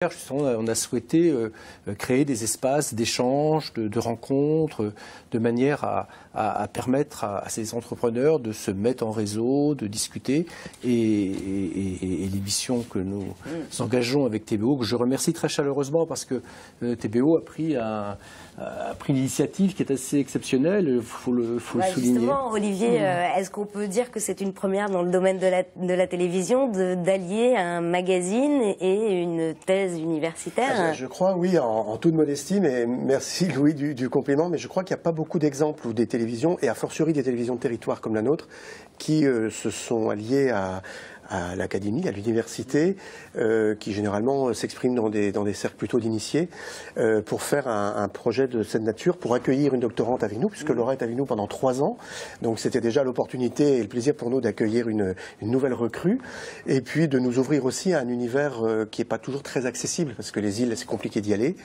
Justement, on a souhaité créer des espaces d'échange, de rencontres, de manière à permettre à ces entrepreneurs de se mettre en réseau, de discuter. Et l'émission que nous engageons avec TBO, que je remercie très chaleureusement parce que TBO a pris l'initiative qui est assez exceptionnelle, il faut le souligner. Justement, Olivier, est-ce qu'on peut dire que c'est une première dans le domaine de la télévision d'allier un magazine et une thèse universitaire? Je crois, oui, en toute modestie, mais merci Louis du compliment, mais je crois qu'il n'y a pas beaucoup d'exemples où des télévisions, et a fortiori des télévisions de territoire comme la nôtre, qui se sont alliées à l'académie, à l'université, qui généralement s'expriment dans des cercles plutôt d'initiés, pour faire un projet de cette nature, pour accueillir une doctorante avec nous, puisque Laura est avec nous pendant 3 ans. Donc c'était déjà l'opportunité et le plaisir pour nous d'accueillir une nouvelle recrue, et puis de nous ouvrir aussi à un univers qui n'est pas toujours très accessible, parce que les îles, c'est compliqué d'y aller.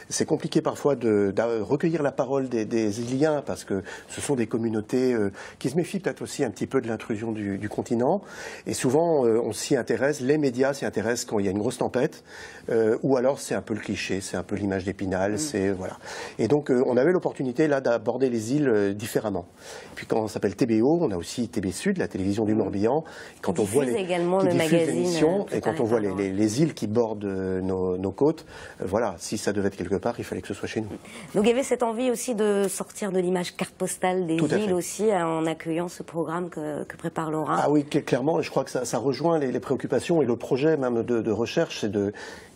C'est compliqué parfois de recueillir la parole des Iliens, parce que ce sont des communautés qui se méfient peut-être aussi un petit peu de l'intrusion du continent, et souvent on s'y intéresse, les médias s'y intéressent quand il y a une grosse tempête, ou alors c'est un peu le cliché, c'est un peu l'image d'Épinal, c'est voilà. Et donc on avait l'opportunité là d'aborder les îles différemment. Puis quand on s'appelle TBO, on a aussi TB Sud, la télévision du Morbihan. Quand on voit également le magazine, et quand on voit les îles qui bordent nos côtes, voilà, si ça devait être quelque part, il fallait que ce soit chez nous. Donc il y avait cette envie aussi de sortir de l'image carte postale des îles aussi, en accueillant ce programme que prépare Laura. Ah oui, clairement, je crois que ça rejoint les préoccupations et le projet même de recherche, c'est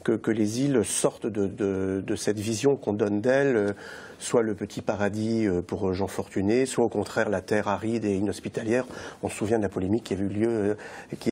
que les îles sortent de cette vision qu'on donne d'elles, soit le petit paradis pour gens fortunés, soit au contraire la terre aride et inhospitalière. On se souvient de la polémique qui avait eu lieu, qui